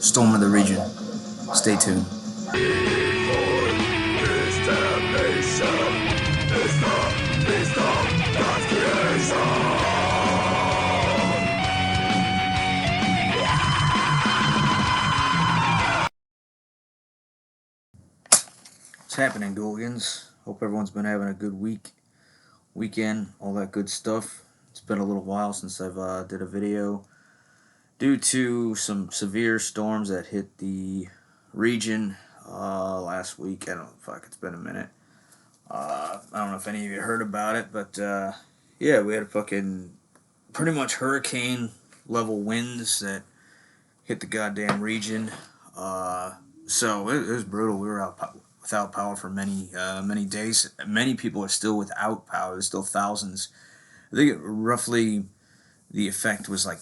Storm of the Region. Stay tuned. What's happening, Gooligans? Hope everyone's been having a good weekend, all that good stuff. It's been a little while since I've did a video due to some severe storms that hit the region last week. I don't know, it's been a minute. I don't know if any of you heard about it, but yeah, we had a fucking pretty much hurricane level winds that hit the goddamn region. So it was brutal. We were out without power for many days. Many people are still without power. There's still thousands. I think roughly the effect was like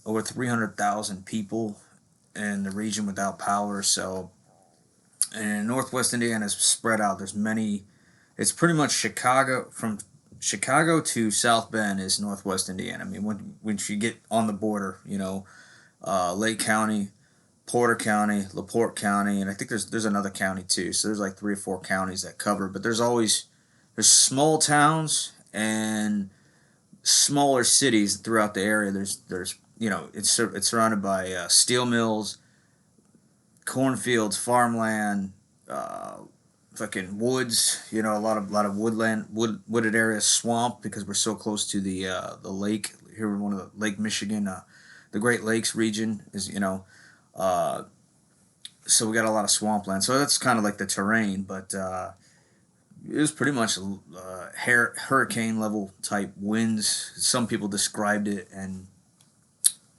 over 300,000 people in the region without power. So, and Northwest Indiana is spread out. There's many. It's pretty much Chicago, from Chicago to South Bend is Northwest Indiana. I mean, when you get on the border, Lake County, Porter County, LaPorte County, and I think there's another county too. So there's like 3 or 4 counties that cover. But there's small towns and smaller cities throughout the area. There's it's surrounded by steel mills, cornfields, farmland, fucking woods. A lot of wooded areas, swamp, because we're so close to the lake. Here we're one of the Lake Michigan, the Great Lakes region is so we got a lot of swampland. So that's kind of like the terrain, but it was pretty much hurricane level type winds. Some people described it, and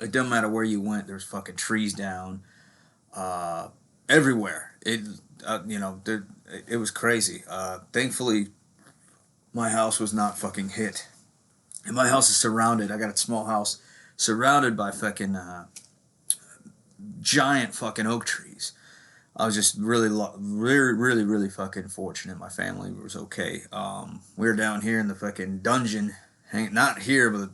it doesn't matter where you went. There's fucking trees down everywhere. It was crazy. Thankfully, my house was not fucking hit, and my house is surrounded. I got a small house surrounded by fucking giant fucking oak trees. I was just really fucking fortunate. My family was okay. We were down here in the fucking dungeon, not here, but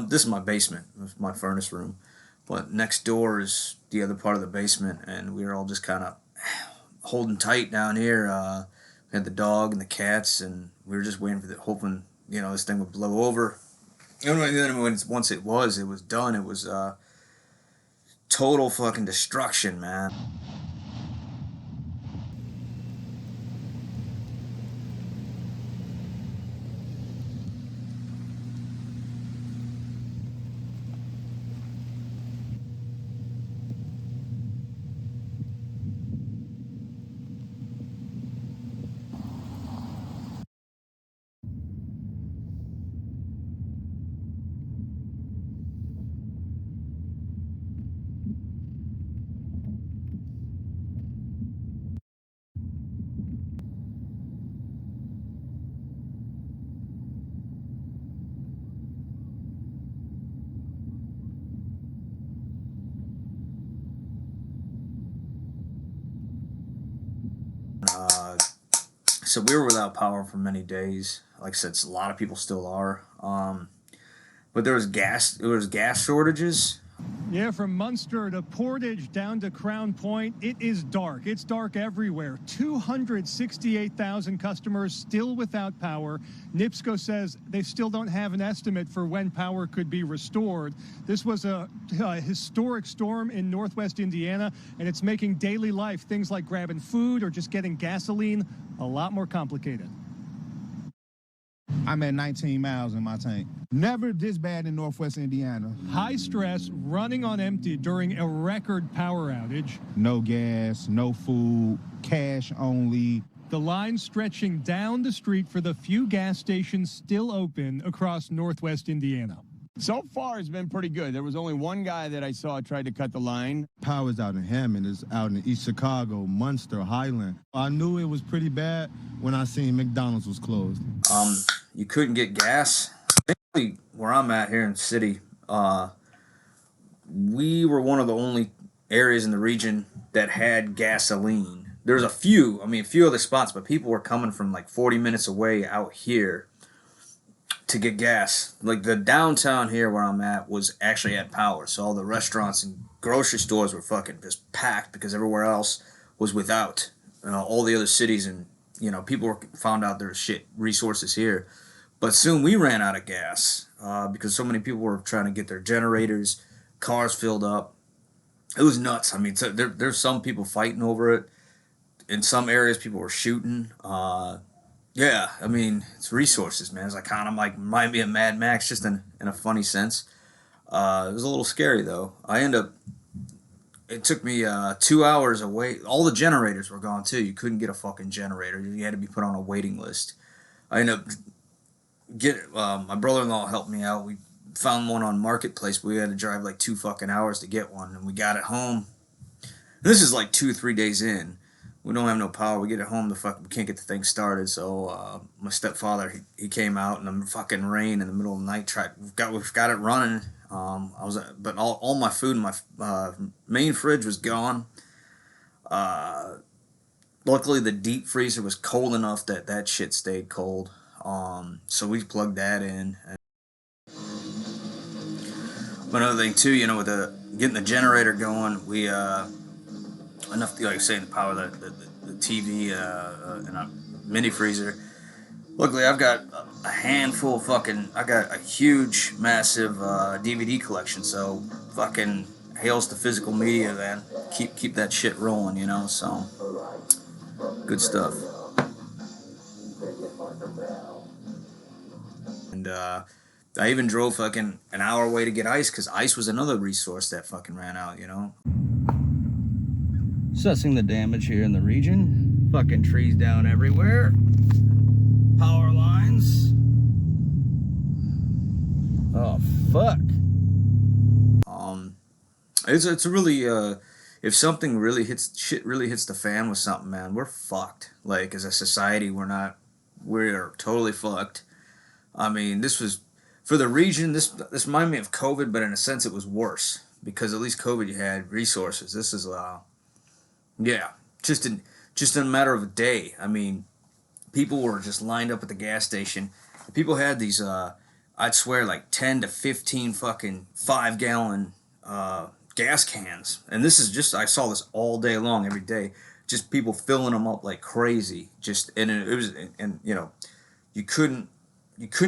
this is my basement, my furnace room. But next door is the other part of the basement, and we were all just kind of holding tight down here. We had the dog and the cats, and we were just waiting for hoping this thing would blow over. And then once it was done. It was total fucking destruction, man. So we were without power for many days. Like I said, a lot of people still are. But there was gas shortages. Yeah, from Munster to Portage down to Crown Point, it is dark. It's dark everywhere. 268,000 customers still without power. NIPSCO says they still don't have an estimate for when power could be restored. This was a historic storm in Northwest Indiana, and it's making daily life, things like grabbing food or just getting gasoline, a lot more complicated. I'm at 19 miles in my tank. Never this bad in Northwest Indiana. High stress, running on empty during a record power outage. No gas, no food, cash only. The line stretching down the street for the few gas stations still open across Northwest Indiana. So far, it's been pretty good. There was only one guy that I saw tried to cut the line. Power's out in Hammond, it's out in East Chicago, Munster, Highland. I knew it was pretty bad when I seen McDonald's was closed. You couldn't get gas. Basically, where I'm at here in the city, we were one of the only areas in the region that had gasoline. There's a few other spots, but people were coming from like 40 minutes away out here to get gas. Like the downtown here where I'm at was actually at power, so all the restaurants and grocery stores were fucking just packed because everywhere else was without. All the other cities and people found out there was shit resources here, but soon we ran out of gas because so many people were trying to get their generators, cars filled up. It was nuts. I mean, there's some people fighting over it. In some areas, people were shooting. Yeah, I mean, it's resources, man. It's like kind of like might be a Mad Max, just in a funny sense. It was a little scary though. It took me 2 hours away. All the generators were gone too. You couldn't get a fucking generator. You had to be put on a waiting list. I ended up my brother-in-law helped me out. We found one on Marketplace, but we had to drive like 2 fucking hours to get one, and we got it home. This is like 2 or 3 days in. We don't have no power. We get it home, we can't get the thing started. So my stepfather, he came out in the fucking rain in the middle of the night. We've got it running. But all my food in my main fridge was gone. Luckily, the deep freezer was cold enough that shit stayed cold. So we plugged that in. But another thing too, with getting the generator going, we enough to, like I say, to power the TV and a mini freezer. Luckily, I've got a handful I got a huge, massive DVD collection, so fucking hails to physical media, man. Keep that shit rolling, so good stuff. And I even drove fucking an hour away to get ice, because ice was another resource that fucking ran out, Assessing the damage here in the region. Fucking trees down everywhere. Power lines. Oh fuck. It's a really if something really hits the fan with something, man, we're fucked. Like as a society, we're totally fucked. I mean, this was for the region. This reminded me of COVID, but in a sense, it was worse because at least COVID you had resources. This is yeah, just in a matter of a day. I mean, people were just lined up at the gas station. People had these, I'd swear, like 10 to 15 fucking 5-gallon gas cans. And this is I saw this all day long, every day. Just people filling them up like crazy. You couldn't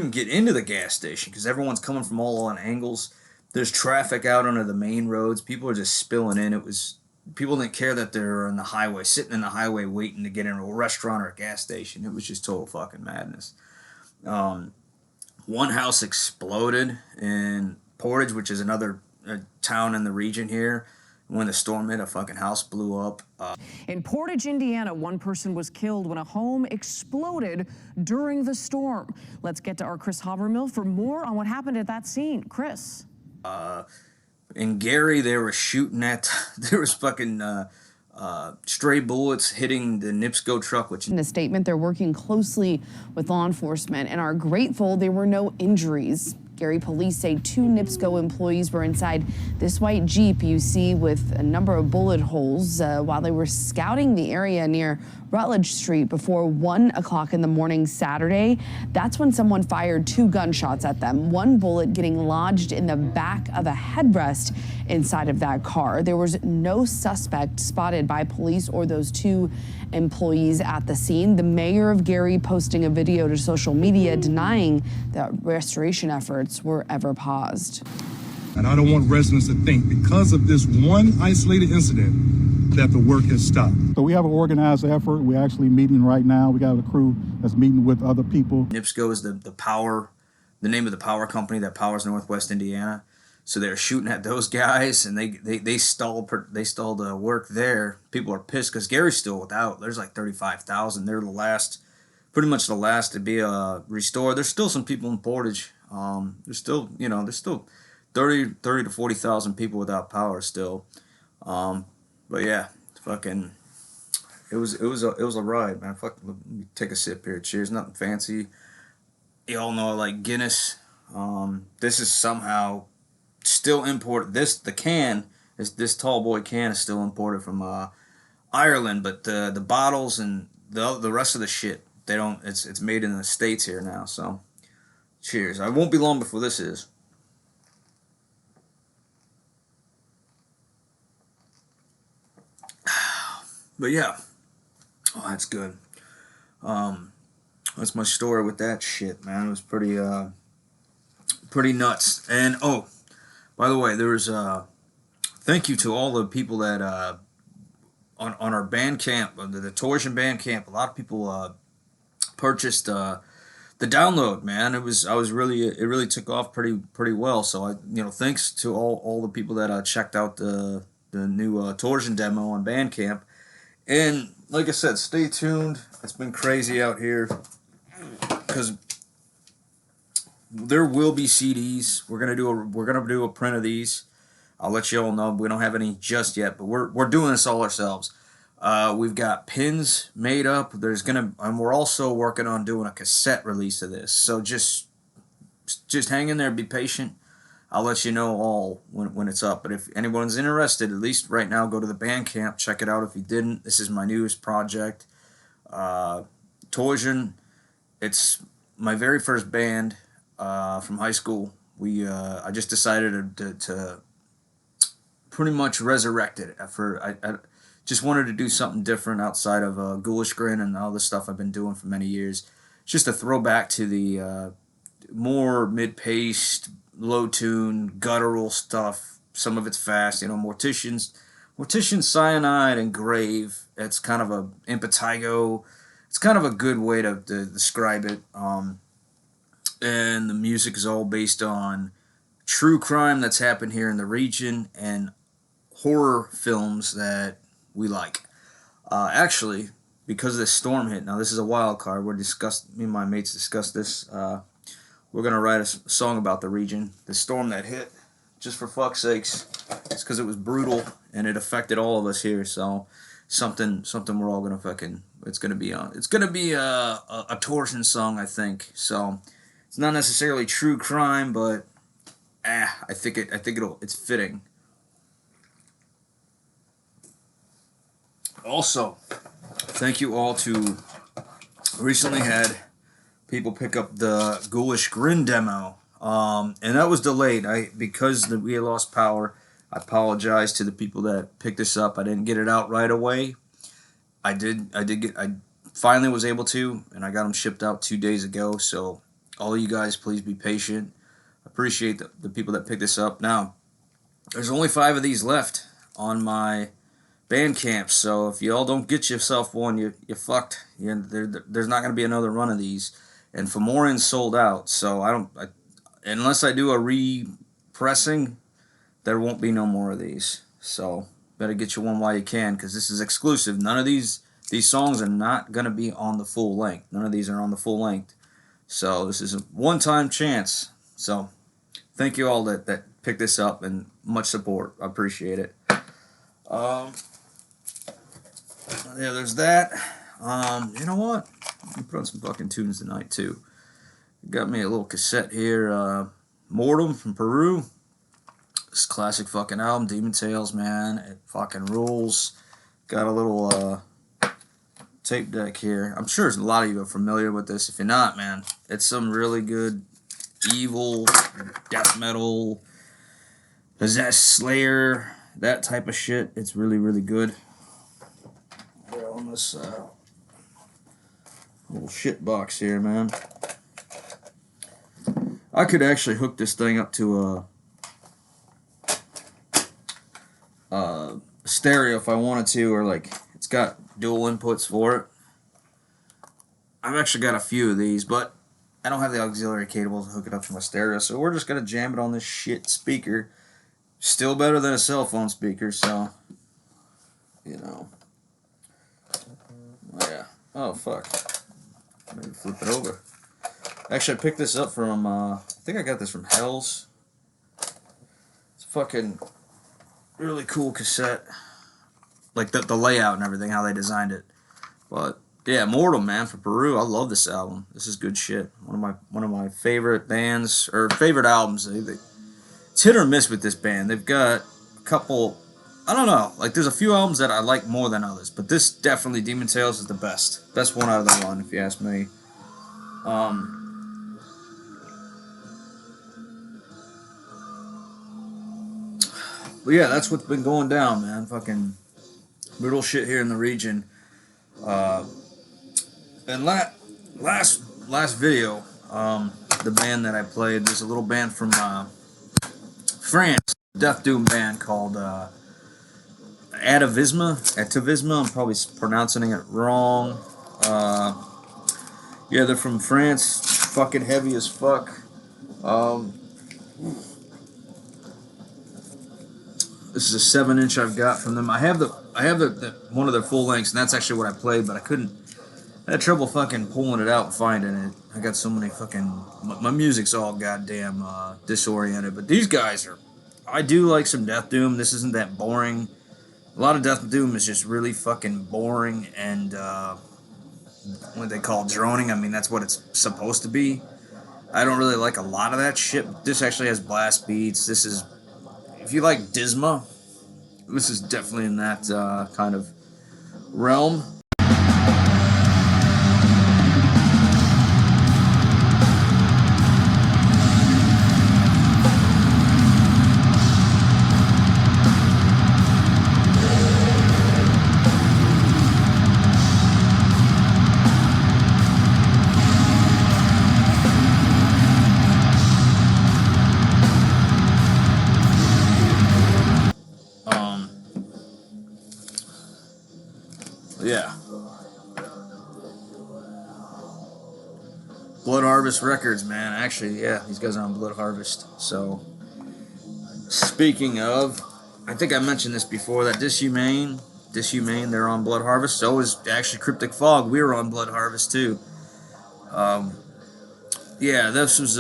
get into the gas station because everyone's coming from all on angles. There's traffic out onto the main roads. People are just spilling in. People didn't care that they're on the highway, sitting in the highway waiting to get into a restaurant or a gas station. It was just total fucking madness. One house exploded in Portage, which is another town in the region here. When the storm hit, a fucking house blew up. In Portage, Indiana, one person was killed when a home exploded during the storm. Let's get to our Chris Havermill for more on what happened at that scene. Chris. In Gary, they were shooting at, there was fucking stray bullets hitting the NIPSCO truck. In a statement, they're working closely with law enforcement and are grateful there were no injuries. Gary police say 2 NIPSCO employees were inside this white Jeep you see with a number of bullet holes while they were scouting the area near Rutledge Street before 1 o'clock in the morning Saturday. That's when someone fired 2 gunshots at them, one bullet getting lodged in the back of a headrest inside of that car. There was no suspect spotted by police or those 2 employees at the scene. The mayor of Gary posting a video to social media denying that restoration efforts were ever paused. And I don't want residents to think because of this one isolated incident that the work has stopped. So we have an organized effort. We're actually meeting right now. We got a crew that's meeting with other people. NIPSCO is the name of the power company that powers Northwest Indiana. So they're shooting at those guys, and they stalled work there. People are pissed because Gary's still without. There's like 35,000. They're pretty much the last to be restored. There's still some people in Portage. There's still 30 to 40,000 people without power still. But yeah, fucking, it was a ride, man. Fuck, let me take a sip here. Cheers. Nothing fancy. You all know I like Guinness. This is somehow still imported. This tall boy can is still imported from Ireland, but the bottles and the rest of the shit, they don't. It's made in the States here now. So Cheers. I won't be long before this is. But yeah. Oh, that's good. That's my story with that shit, man. It was pretty nuts. And oh, by the way, there was thank you to all the people that on our Bandcamp, the Torsion Bandcamp. A lot of people purchased the download, man. It really took off pretty well. So thanks to all the people that checked out the new Torsion demo on Bandcamp. And like I said, stay tuned. It's been crazy out here because there will be CDs. We're gonna do a print of these. I'll let you all know. We don't have any just yet, but we're doing this all ourselves. We've got pins made up. And we're also working on doing a cassette release of this. So just hang in there. Be patient. I'll let you know all when it's up. But if anyone's interested, at least right now, go to the Bandcamp. Check it out if you didn't. This is my newest project. Torsion. It's my very first band from high school. I just decided to pretty much resurrect it. I just wanted to do something different outside of Ghoulish Grin and all the stuff I've been doing for many years. Just a throwback to the more mid-paced, low-tune, guttural stuff. Some of it's fast, Morticians, Cyanide, and Grave. It's kind of a impetigo. It's kind of a good way to describe it. And the music is all based on true crime that's happened here in the region and horror films that we like. Actually, because this storm hit, now this is a wild card. Me and my mates discussed this. We're going to write a song about the region. The storm that hit, just for fuck's sakes. It's because it was brutal and it affected all of us here. So something we're all going to fucking, it's going to be a Torsion song, I think. So it's not necessarily true crime, but I think it's fitting. Also, thank you all to recently had people pick up the Ghoulish Grin demo, and that was delayed. Because we had lost power. I apologize to the people that picked this up. I didn't get it out right away. I finally was able to, and I got them shipped out 2 days ago. So all you guys, please be patient. I appreciate the people that picked this up. Now, there's only 5 of these left on my Bandcamp, so if y'all don't get yourself one, you're fucked. There's not going to be another run of these. And Femorin's sold out, so unless I do a repressing, there won't be no more of these. So better get you one while you can, because this is exclusive. None of these songs are not going to be on the full length. None of these are on the full length. So this is a one-time chance. So thank you all that picked this up, and much support. I appreciate it. Yeah, there's that. You know what? I'm put on some fucking tunes tonight too. Got me a little cassette here. Mortem from Peru. This classic fucking album, Demon Tales, man. It fucking rules. Got a little tape deck here. I'm sure a lot of you are familiar with this. If you're not, man, it's some really good evil death metal, possessed Slayer, that type of shit. It's really, really good. They're on this little shit box here, man. I could actually hook this thing up to a stereo if I wanted to, or it's got dual inputs for it. I've actually got a few of these, but I don't have the auxiliary cable to hook it up to my stereo, so we're just gonna jam it on this shit speaker. Still better than a cell phone speaker, so yeah. Oh fuck. Maybe flip it over. Actually, I picked this up from, I think I got this from Hell's. It's a fucking really cool cassette. Like the layout and everything, how they designed it. But, yeah, Mortal, man, from Peru. I love this album. This is good shit. One of my favorite bands, or favorite albums. It's hit or miss with this band. They've got a couple, I don't know, there's a few albums that I like more than others, but this definitely, Demon Tales, is the best. Best one out of the run, if you ask me. But yeah, that's what's been going down, man. Fucking brutal shit here in the region. And last video, the band that I played, there's a little band from France, Death Doom band called Atavisma. I'm probably pronouncing it wrong. Yeah, they're from France. Fucking heavy as fuck. This is a 7-inch I've got from them. I have the one of their full lengths, and that's actually what I played, but I had trouble fucking pulling it out and finding it. I got so many fucking, my music's all goddamn disoriented, but these guys are, I do like some Death Doom. This isn't that boring. A lot of Death Doom is just really fucking boring and what they call droning. I mean, that's what it's supposed to be. I don't really like a lot of that shit. This actually has blast beats. This is, if you like Disma, this is definitely in that kind of realm. Yeah. Blood Harvest Records, man. Actually, yeah, these guys are on Blood Harvest. So, speaking of, I think I mentioned this before, that Dishumane, they're on Blood Harvest. So is actually Cryptic Fog. We were on Blood Harvest, too. Yeah, this was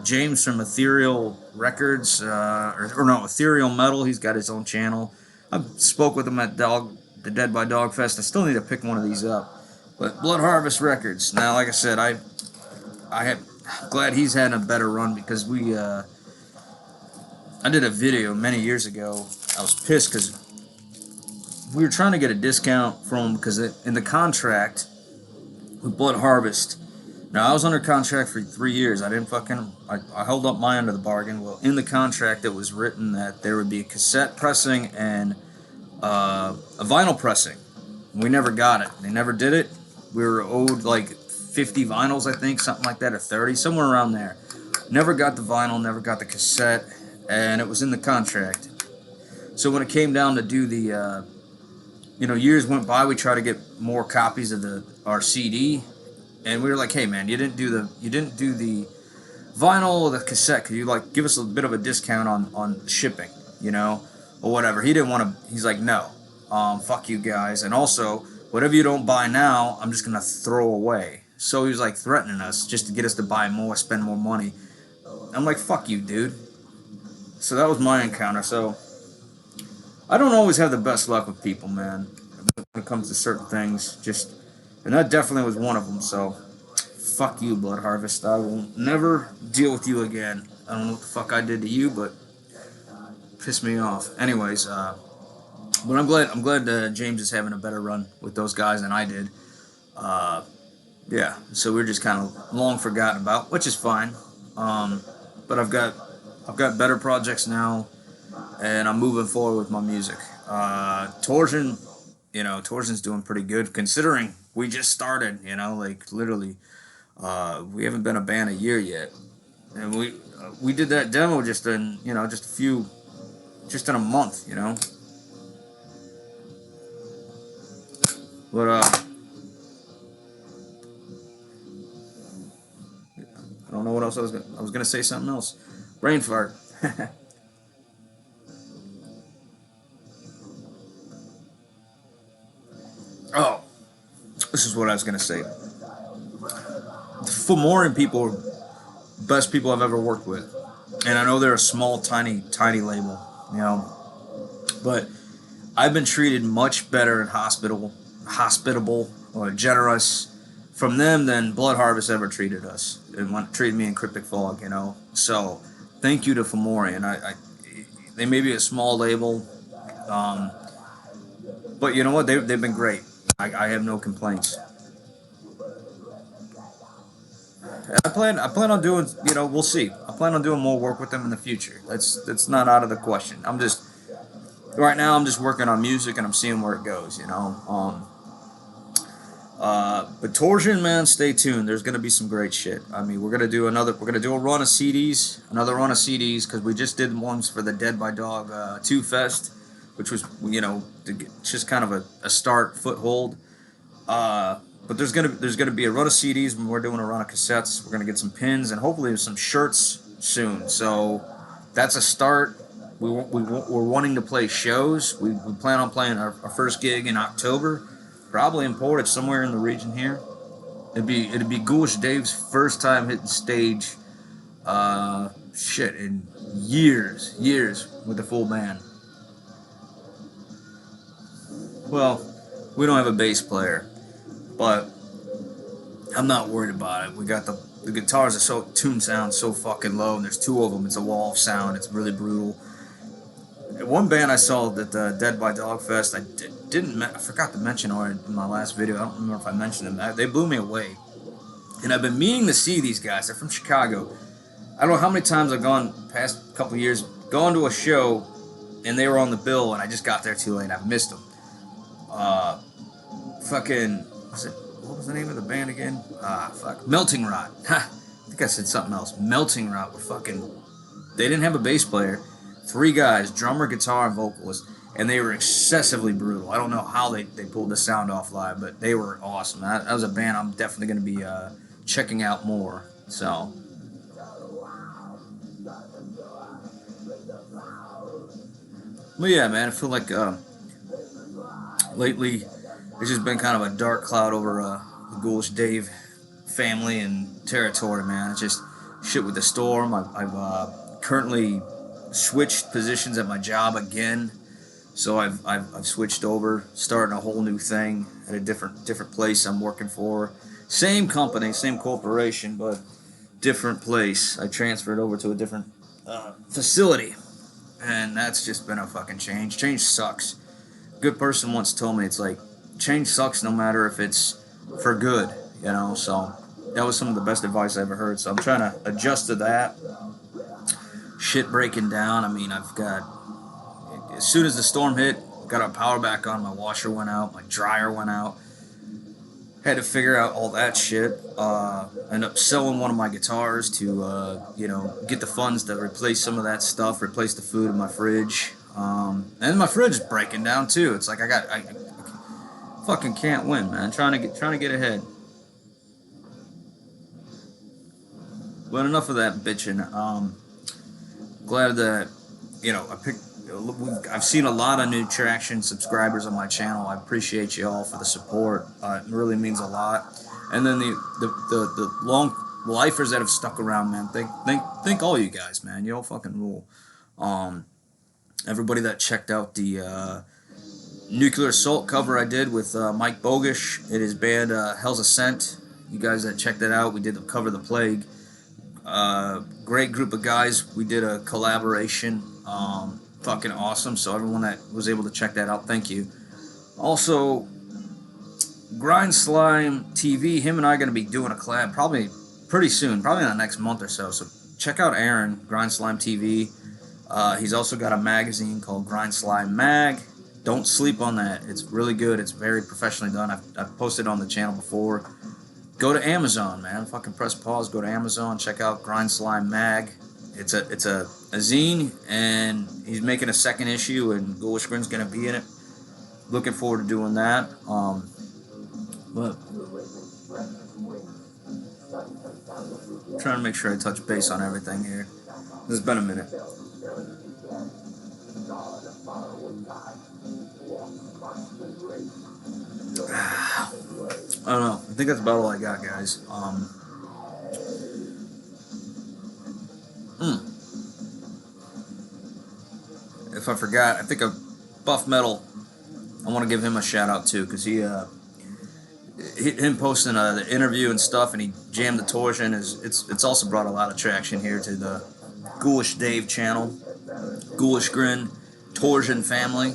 James from Ethereal Records, or no, Ethereal Metal. He's got his own channel. I spoke with him at the Dead by Dog Fest. I still need to pick one of these up. But Blood Harvest Records. Now, like I said, I'm glad he's had a better run, because I did a video many years ago. I was pissed because we were trying to get a discount from him, because in the contract with Blood Harvest, now I was under contract for 3 years. I held up my end of the bargain. Well, in the contract it was written that there would be a cassette pressing and a vinyl pressing. We never got it. They never did it. We were owed like 50 vinyls, I think, something like that, or 30, somewhere around there. Never got the vinyl, never got the cassette, and it was in the contract. So when it came down to do the, years went by, we tried to get more copies of our CD, and we were like, hey man, you didn't do the vinyl or the cassette. Could you give us a bit of a discount on shipping, or whatever? He didn't want to. He's like, no, fuck you guys, and also whatever you don't buy now, I'm just gonna throw away. So he was like threatening us just to get us to buy more, spend more money. I'm like, fuck you, dude. So that was my encounter. So I don't always have the best luck with people, man, when it comes to certain things. And that definitely was one of them. So fuck you, Blood Harvest. I will never deal with you again. I don't know what the fuck I did to you, but pissed me off. Anyways, but I'm glad James is having a better run with those guys than I did. Yeah, so we're just kind of long forgotten about, which is fine. But I've got better projects now, and I'm moving forward with my music. Torsion, Torsion's doing pretty good considering we just started. Literally, we haven't been a band a year yet, and we did that demo just in a month. But I don't know what else I was gonna say something else. Brain fart. Oh, this is what I was gonna say. Fomorian people are the best people I've ever worked with, and I know they're a small, tiny label, but I've been treated much better and hospitable or generous from them than Blood Harvest ever treated us, and treated me in Cryptic Fog, So, thank you to Fomorian. They may be a small label, but you know what? They've been great. I have no complaints. I plan on doing, we'll see. I plan on doing more work with them in the future. That's not out of the question. I'm just right now I'm just working on music and I'm seeing where it goes, you know. But Torsion, man, stay tuned. There's gonna be some great shit. I mean, we're gonna do a run of CDs, because we just did ones for the Dead by Dog 2 Fest, which was, you know, just kind of a start foothold. But there's gonna be a run of CDs, and we're doing a run of cassettes. We're gonna get some pins and hopefully some shirts soon. So that's a start. We're wanting to play shows. We plan on playing our first gig in October, probably in Portage, somewhere in the region here. It'd be Ghoulish Dave's first time hitting stage, in years with the full band. Well, we don't have a bass player, but I'm not worried about it. We got the guitars are tune sound so fucking low, and there's 2 of them. It's a wall of sound. It's really brutal. One band I saw at the Dead by Dog Fest, I forgot to mention already in my last video. I don't remember if I mentioned them. They blew me away. And I've been meaning to see these guys. They're from Chicago. I don't know how many times I've gone past a couple years, gone to a show, and they were on the bill, and I just got there too late. I've missed them. What was the name of the band again? Melting Rot. I think I said something else. Melting Rot were they didn't have a bass player. 3 guys, drummer, guitar, and vocalist, and they were excessively brutal. I don't know how they pulled the sound off live, but they were awesome. That was a band I'm definitely going to be checking out more. So, but yeah, man, I feel like lately it's just been kind of a dark cloud over the Ghoulish Dave family and territory, man. It's just shit with the storm. I've currently switched positions at my job again, so I've switched over, starting a whole new thing at a different place I'm working for. Same company, same corporation, but different place. I transferred over to a different facility, and that's just been a fucking change. Change sucks. A good person once told me, it's like, change sucks no matter if it's for good, you know. So that was some of the best advice I ever heard. So I'm trying to adjust to that. Shit breaking down. I mean, as soon as the storm hit, got our power back on. My washer went out. My dryer went out. Had to figure out all that shit. Ended up selling one of my guitars to, get the funds to replace some of that stuff, replace the food in my fridge. And my fridge is breaking down too. It's like I fucking can't win, man. Trying to get ahead. But enough of that bitching. Glad that, I've seen a lot of new traction subscribers on my channel. I appreciate you all for the support. It really means a lot. And then the long lifers that have stuck around, man. Thank all you guys, man. You all fucking rule. Everybody that checked out the Nuclear Assault cover I did with Mike Bogish and his band Hell's Ascent. You guys that checked that out, we did the cover The Plague. Great group of guys. We did a collaboration. Fucking awesome. So everyone that was able to check that out, thank you. Also, Grind Slime TV, him and I are going to be doing a collab probably pretty soon, probably in the next month or so. So check out Aaron, Grind Slime TV. He's also got a magazine called Grind Slime Mag. Don't sleep on that. It's really good. It's very professionally done. I've posted on the channel before. Go to Amazon, man. Fucking press pause. Go to Amazon. Check out Grind Slime Mag. It's a zine, and he's making a second issue, and Ghoulish Grin's gonna be in it. Looking forward to doing that. But trying to make sure I touch base on everything here. This has been a minute. I don't know. I think that's about all I got, guys. If I forgot, I think of Buff Metal. I want to give him a shout out too, because him posting the interview and stuff, and he jammed the Torsion. It's also brought a lot of traction here to the Ghoulish Dave channel, Ghoulish Grin, Torsion family.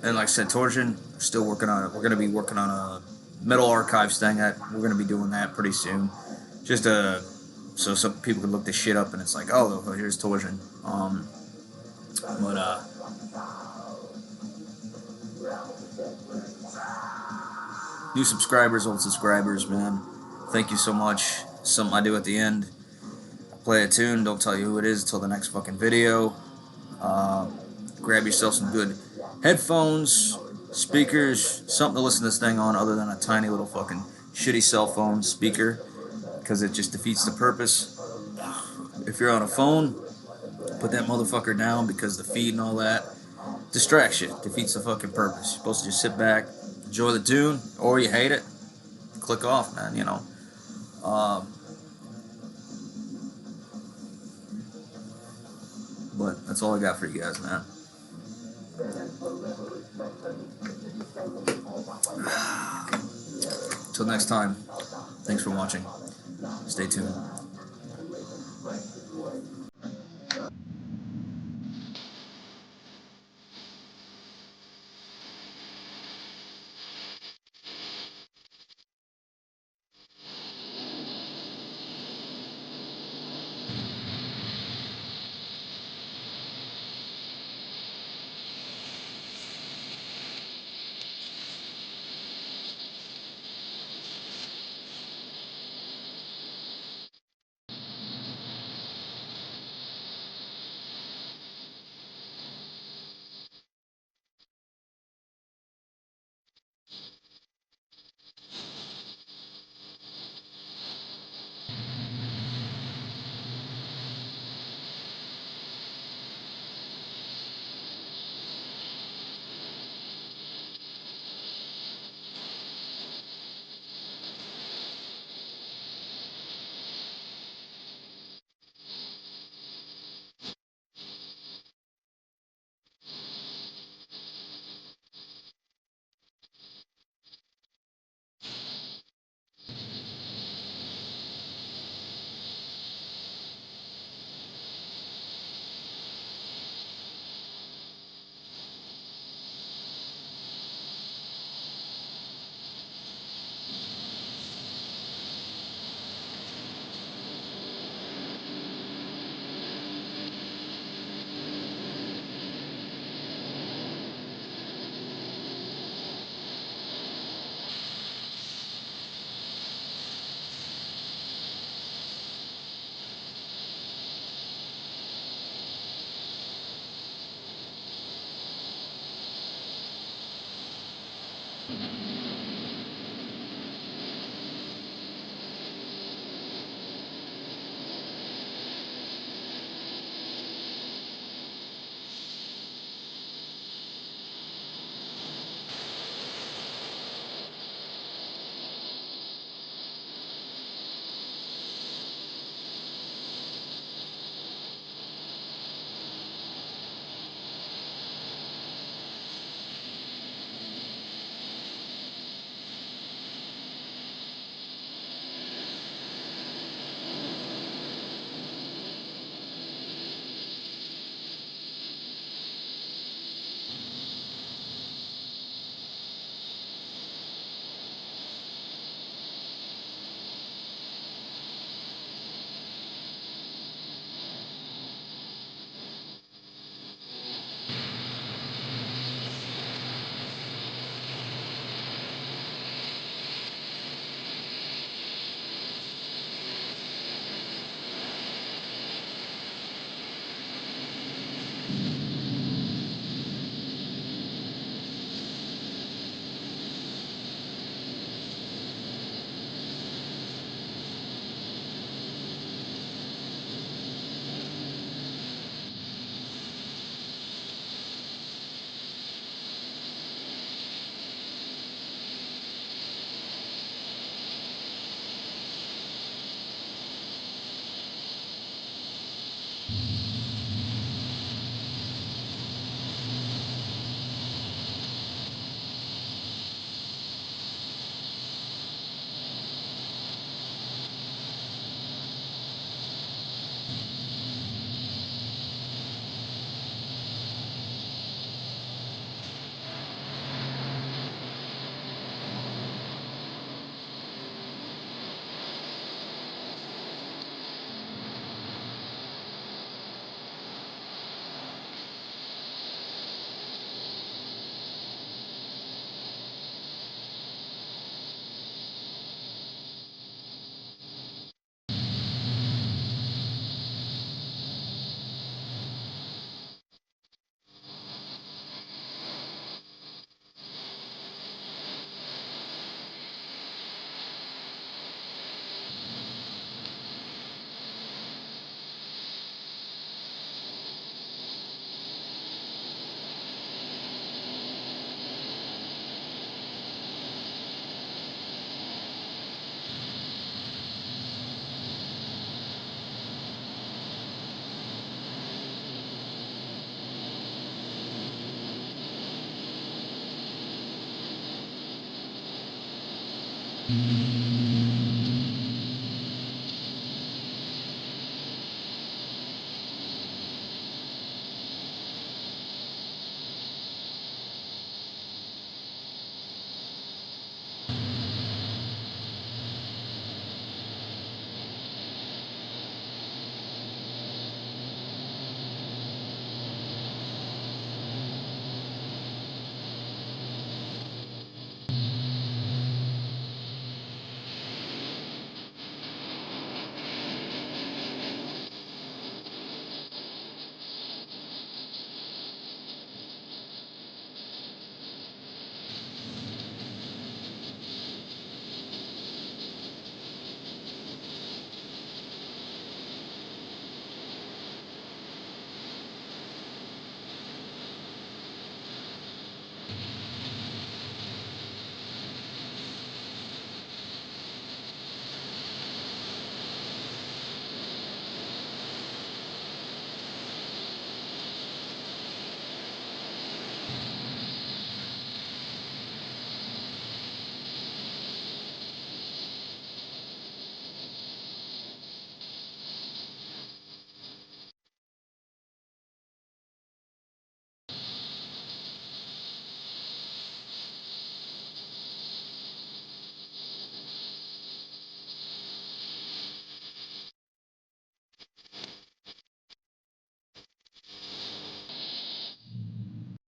And like I said, Torsion, still working on it. We're going to be working on a Metal Archives thing. We're going to be doing that pretty soon. Just so some people can look this shit up, and it's like, oh, here's Torsion. But new subscribers, old subscribers, man, thank you so much. Something I do at the end. Play a tune, don't tell you who it is until the next fucking video. Grab yourself some good headphones, speakers, something to listen to this thing on other than a tiny little fucking shitty cell phone speaker, because it just defeats the purpose. If you're on a phone, put that motherfucker down, because the feed and all that distracts you, defeats the fucking purpose. You're supposed to just sit back, enjoy the tune, or you hate it, click off, man, you know. But that's all I got for you guys, man. Till next time, thanks for watching. Stay tuned. Bye.